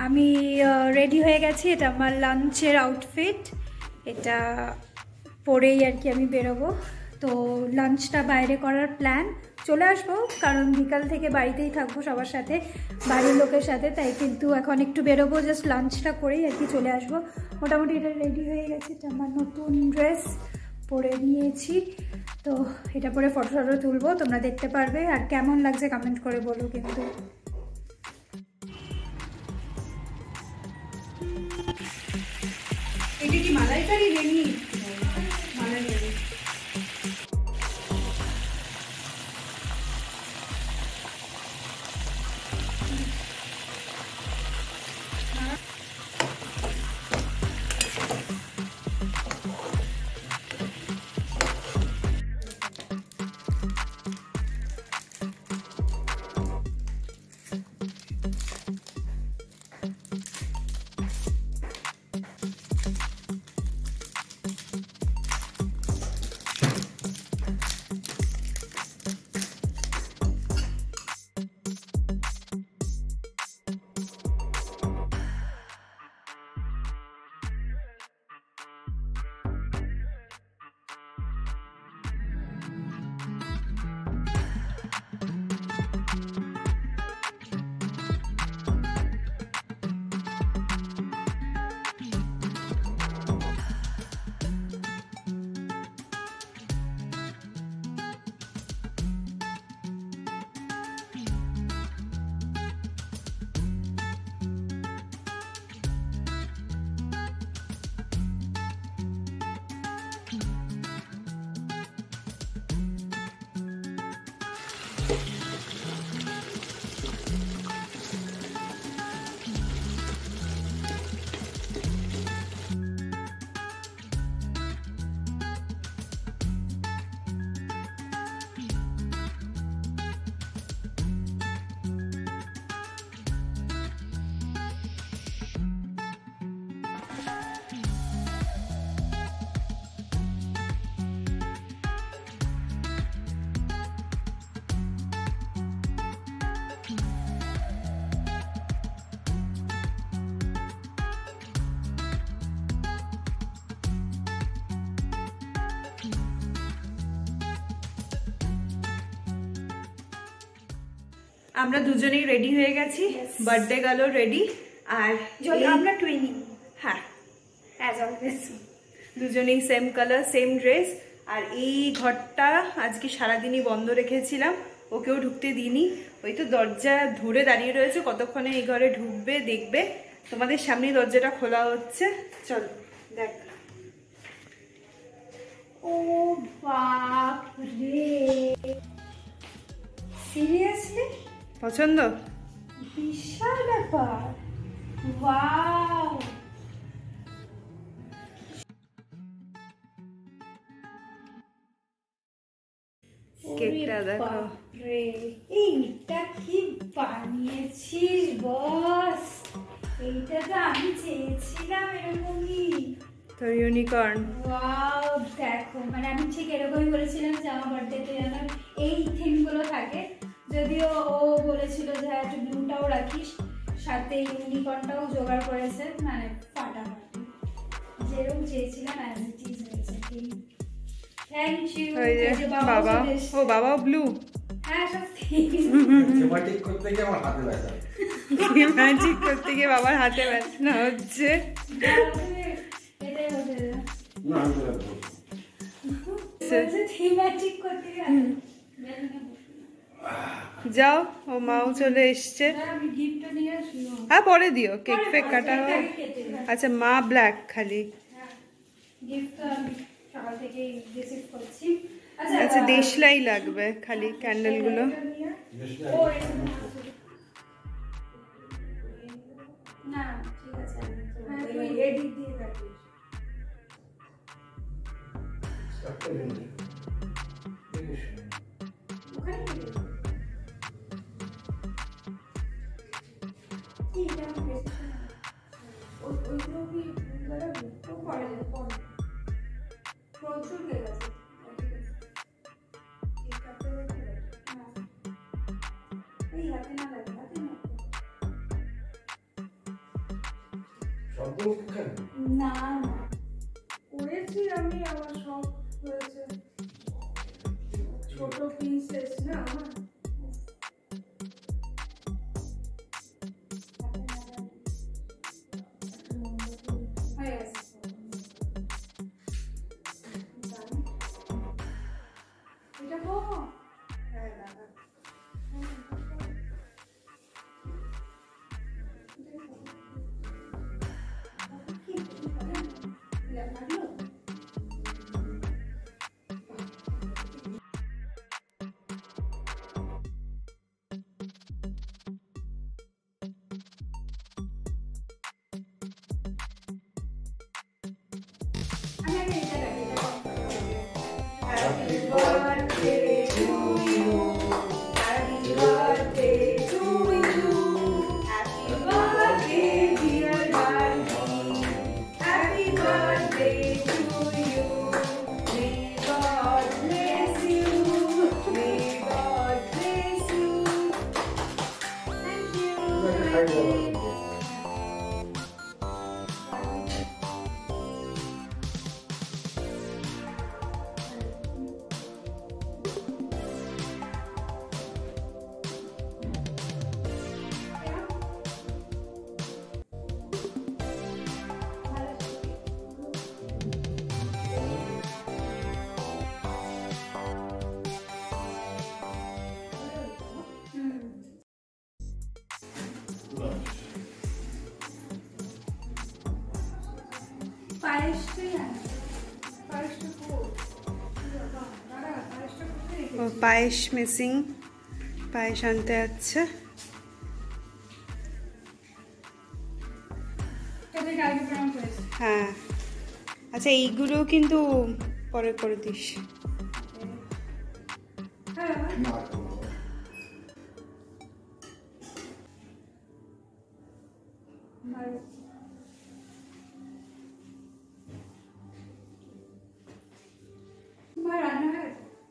আমি রেডি হয়ে গেছি। এটা আমার লাঞ্চের আউটফিট। এটা পরেই আর কি আমি বেরোবো। তো লাঞ্চটা বাইরে করার প্ল্যান। চলে আসবো কারণ বিকাল থেকে বাড়িতেই থাকবো সবার সাথে, বাড়ির লোকের সাথে। তাই কিন্তু এখন একটু বেরোবো, জাস্ট লাঞ্চটা করেই আর কি চলে আসবো। মোটামুটি এটা রেডি হয়ে গেছে। এটা আমার নতুন ড্রেস পরে নিয়েছি। তো এটা পরে ফটো টটো তুলবো, তোমরা দেখতে পারবে। আর কেমন লাগছে কমেন্ট করে বলো কিন্তু। এটা কি মালাইকারি রেনি? মালাইকারি। আমরা দুজনেই রেডি হয়ে গেছি। বার্থডে গেল রেডি। আর আমরা টুইনিং। হ্যাঁ, অ্যাজ অলওয়েজ দুজনেই সেম কালার, সেম ড্রেস। আর এই ঘরটা আজকে সারাদিনই বন্ধ রেখেছিলাম, ওকেও ঢুকতে দিইনি। ওই তো দরজা ধরে দাঁড়িয়ে রয়েছে, কতক্ষণে এই ঘরে ঢুকবে দেখবে। তোমাদের সামনেই দরজাটা খোলা হচ্ছে, চলো দেখ। ও বাপ রে, সিরিয়াসলি পছন্দ? বিশাল ব্যাপার। ওয়াও, কেকটা দেখো। এইটা কি বানিয়েছিস বস? এইটা তো আমি চেয়েছিলাম এরকমই। তো ইউনিকর্ন। ওয়াও, দেখো মানে আমি ঠিক এরকমই বলেছিলাম যে আমার বার্থডেতে যেন এই থিমগুলো থাকে। যদিও ও বলেছিল যে একটু ব্লুটাও রাখিস, সাথে ইউনিকর্নটাও জোগাড় করেছে। মানে ফাটাফাটি, যেরকম চেয়েছিলাম অ্যাজ ইট ইজ হয়েছে। Thank you. বাবা, ও বাবাও ব্লু। হ্যাঁ, সব ঠিক। ম্যাজিক করতে গিয়ে আমার হাতে ব্যথা। ম্যাজিক করতে গিয়ে বাবার হাতে ব্যথা হচ্ছে। এটাই হচ্ছে না, আমি বলবো থিমেটিক করতে গিয়ে যাও, ও মাও চলে এসছে। আমি গিফটটা নিয়ে আসি। হ্যাঁ, পরে দিও, কেক ফেক কাটা হবে। আচ্ছা, মা ব্ল্যাক খালি। গিফট আমি সকাল থেকে রিসিভ করছি। আচ্ছা, দেশলাই লাগবে খালি, ক্যান্ডেল গুলো। না ঠিক আছে, হ্যাঁ তুই এডিট দিয়ে রাখিস। প্রচুর কেক আছে। এই হাতে না লাগে, হাতে না। না করেছি আমি, আমার সব হয়েছে ছোট পিসেস না আমার। এটা কো হ্যাঁ দাদা আমি আগে এটা লাগি, এটা Happy birthday to you. Happy birthday to you. Happy birthday, dear Barbie. Happy birthday to you. May God bless you. May God bless you. Thank you. পায়েস মিসিং, পায়েস আনতে যাচ্ছে। হ্যাঁ আচ্ছা, এইগুলো কিন্তু পরে করে দিস।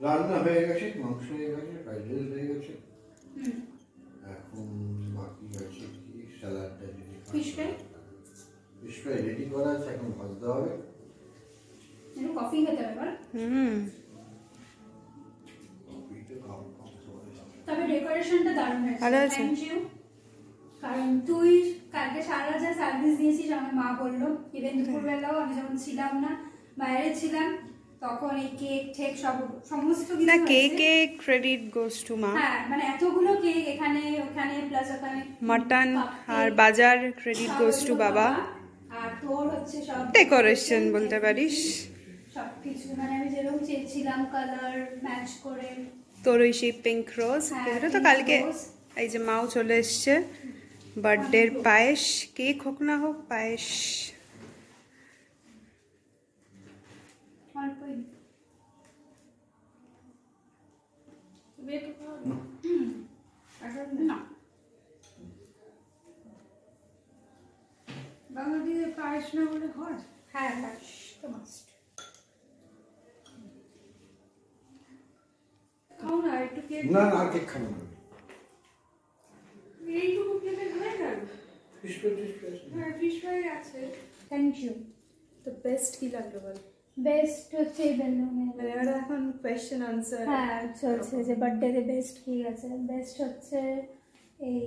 রান্না হয়ে গেছে, মাংস হয়ে গেছে, ফ্রাইড রাইস হয়ে গেছে। এখন বাকি আছে কি স্যালাডটা, যদি ফিশ ফ্রাই রেডি করা আছে, এখন ভাজতে হবে। কফি খেতে হবে। তবে ডেকোরেশনটা দারুণ হয়েছে। ভালো আছে। Thank you. কারণ তুই কালকে সারা যা সার্ভিস দিয়েছিস, আমার মা বললো, ইভেন দুপুরবেলাও আমি যখন ছিলাম না, বাইরে ছিলাম, তখন এই কেক ঠেক সমস্ত কিছু না, কেকে ক্রেডিট গোস টু মা। হ্যাঁ, মানে এতগুলো কেক এখানে ওখানে প্লাস ওখানে মাটন আর বাজার ক্রেডিট গোস টু বাবা। আর তোর হচ্ছে সব ডেকোরেশন বলতে পারিস, সবকিছু মানে আমি যেরকম চেয়েছিলাম কালার ম্যাচ করে। তোর ওই সেই পিঙ্ক রোজ, এটা তো কালকে এই যে মাও চলে এসছে। বার্থডের পায়েস, কেক হোক না হোক পায়েস। না বাঙালিদের পায়েস না হলে হয়? হ্যাঁ, পায়েস তো মাস্ট। খাও না একটু কেক। না না, আর কেক খাবো না। এইটুকু খেলে হয়ে গেল। ফিশ ফ্রাই, হ্যাঁ ফিশ ফ্রাই আছে। Thank you. তো বেস্ট কি লাগলো বল? বেস্ট হচ্ছে এই বেলুনের, মানে এবার এখন কোয়েশ্চেন আনসার। হ্যাঁ চলছে যে বার্থডেতে বেস্ট কি আছে। বেস্ট হচ্ছে এই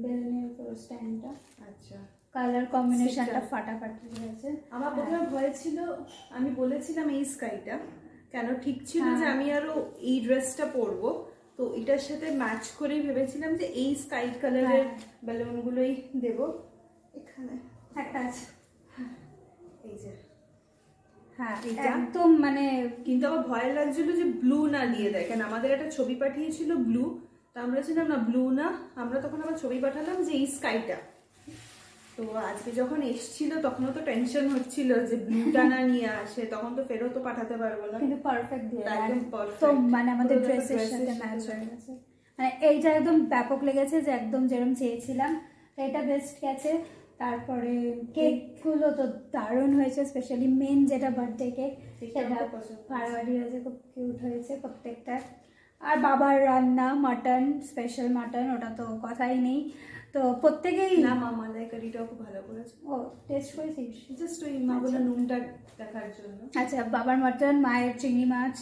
বেলুনের পুরো স্ট্যান্ডটা, আচ্ছা কালার কম্বিনেশনটা ফাটাফাটি হয়েছে। আমার প্রথমে ভয় ছিল, আমি বলেছিলাম এই স্কাইটা কেন, ঠিক ছিল যে আমি আরো এই ড্রেসটা পরবো, তো এটার সাথে ম্যাচ করেই ভেবেছিলাম যে এই স্কাই কালারের বেলুনগুলোই দেব। এখানে একটা আছে, এই যে, হ্যাঁ এটা? একদম মানে কিন্তু আমার ভয় লাগছিল যে ব্লু না দিয়ে দেয়, কারণ আমাদের একটা ছবি পাঠিয়েছিল ব্লু, তো আমরা ছিলাম না ব্লু না, আমরা তখন আবার ছবি পাঠালাম যে এই স্কাইটা। তো আজকে যখন এসছিল তখনও তো টেনশন হচ্ছিল যে ব্লুটা না নিয়ে আসে, তখন তো ফেরতও পাঠাতে পারবো না। কিন্তু পারফেক্ট দিয়ে একদম perfect। তো মানে আমাদের পুরো ড্রেসের dress সাথে এর ম্যাচ সাথে হয়ে গেছে। মানে এইটা একদম ব্যাপক লেগেছে যে একদম যেরকম চেয়েছিলাম, তো এটা বেস্ট গেছে। তারপরে কেকগুলো তো দারুণ হয়েছে, স্পেশালি মেন যেটা বার্থডে কেক, সেটা ভাড়াবাড়ি হয়েছে, খুব কিউট হয়েছে প্রত্যেকটা। আর বাবার রান্না মাটন, স্পেশাল মাটন, ওটা তো কথাই নেই। তো প্রত্যেকেই না মা মালাইকারিটাও খুব ভালো করেছে। ও টেস্ট করেছিস? জাস্ট ওই মা বলে নুনটা দেখার জন্য। আচ্ছা, বাবার মটন, মায়ের চিংড়ি মাছ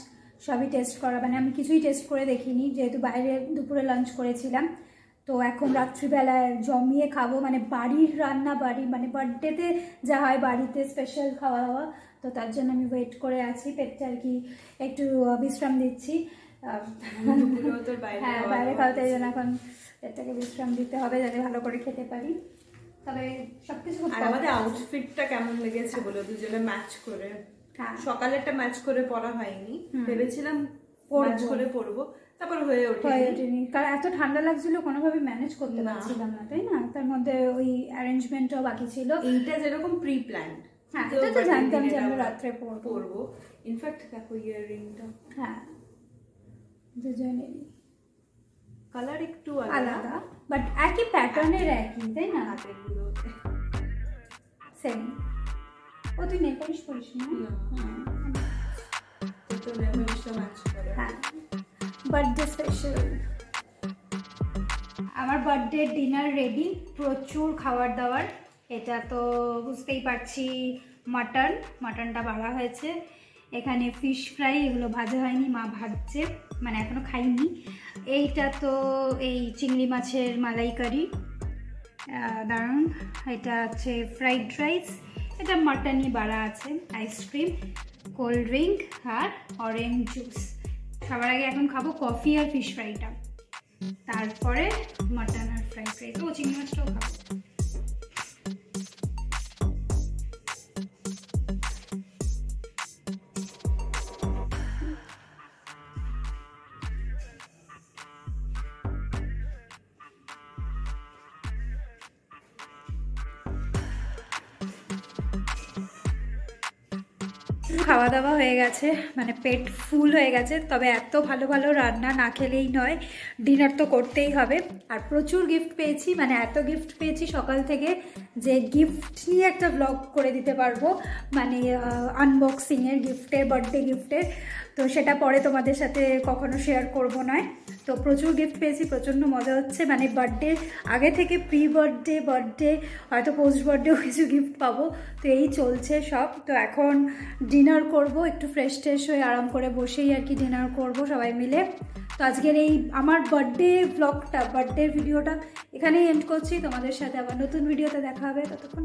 সবই টেস্ট করা, মানে আমি কিছুই টেস্ট করে দেখিনি যেহেতু বাইরে দুপুরে লাঞ্চ করেছিলাম। তো এখন রাত্রিবেলায় জমিয়ে খাবো, মানে বাড়ির রান্না, বাড়ি মানে বার্থডেতে যা হয় বাড়িতে স্পেশাল খাওয়া দাওয়া। তো তার জন্য আমি ওয়েট করে আছি, পেটটা আর কি একটু বিশ্রাম দিচ্ছি। হ্যাঁ, বাইরে খাওয়া, তাই জন্য এখন পেটটাকে বিশ্রাম দিতে হবে যাতে ভালো করে খেতে পারি। তবে সবকিছু আমাদের আউটফিটটা কেমন লেগেছে বলো, দুজনে ম্যাচ করে। সকালেরটা ম্যাচ করে পরা হয়নি, ভেবেছিলাম ম্যাচ করে পরবো, তারপর হয়ে ওঠেনি কারণ এত ঠান্ডা লাগছিল, কোনোভাবে ম্যানেজ করতে পারছিলাম না, তাই না? তার মধ্যে ওই অ্যারেঞ্জমেন্টটাও বাকি ছিল। এইটা যেরকম প্রি প্ল্যান্ড, হ্যাঁ এটা তো জানতাম যে আমরা রাত্রে পরবো। ইনফ্যাক্ট দেখো ইয়াররিংটা, হ্যাঁ দুজনেরই কালার একটু আলাদা, বাট একই প্যাটার্নের, একই, তাই না? হাতের গুলোতে সেম। ও তুই নেল পলিশ করিস না? তো নেল পলিশটা ম্যাচ করে। হ্যাঁ, বার্থডে স্পেশাল। আমার বার্থডে ডিনার রেডি, প্রচুর খাবার দাবার। এটা তো বুঝতেই পারছি মাটনটা বাড়া হয়েছে, এখানে ফিশ ফ্রাই, এগুলো ভাজা হয়নি, মা ভাজছে, মানে এখনো খাইনি। এইটা তো এই চিংড়ি মাছের মালাইকারি, দারুণ। এটা আছে ফ্রাইড রাইস, এটা মাটনই বাড়া আছে, আইসক্রিম, কোল্ড ড্রিঙ্ক আর অরেঞ্জ জুস। সবার আগে এখন খাবো কফি আর ফিশ ফ্রাইটা, তারপরে মাটন আর ফ্রাইড রাইস, ও চিংড়ি মাছটাও খাবো। খাওয়া দাওয়া হয়ে গেছে, মানে পেট ফুল হয়ে গেছে। তবে এত ভালো ভালো রান্না না খেলেই নয়, ডিনার তো করতেই হবে। আর প্রচুর গিফট পেয়েছি, মানে এত গিফট পেয়েছি সকাল থেকে যে গিফট নিয়ে একটা ব্লগ করে দিতে পারবো, মানে আনবক্সিংয়ের, গিফটের, বার্থডে গিফটের। তো সেটা পরে তোমাদের সাথে কখনো শেয়ার করবো নয়। তো প্রচুর গিফট পেয়েছি, প্রচণ্ড মজা হচ্ছে, মানে বার্থডে আগে থেকে প্রি বার্থডে হয়তো পোস্ট বার্থডেও কিছু গিফট পাবো। তো এই চলছে সব। তো এখন ডিনার করব, একটু ফ্রেশ হয়ে আরাম করে বসেই আর কি ডিনার করব সবাই মিলে। তো আজকের এই আমার বার্থডে ব্লগটা, বার্থডে ভিডিওটা এখানেই এন্ড করছি। তোমাদের সাথে আবার নতুন ভিডিওতে দেখা হবে, ততক্ষণ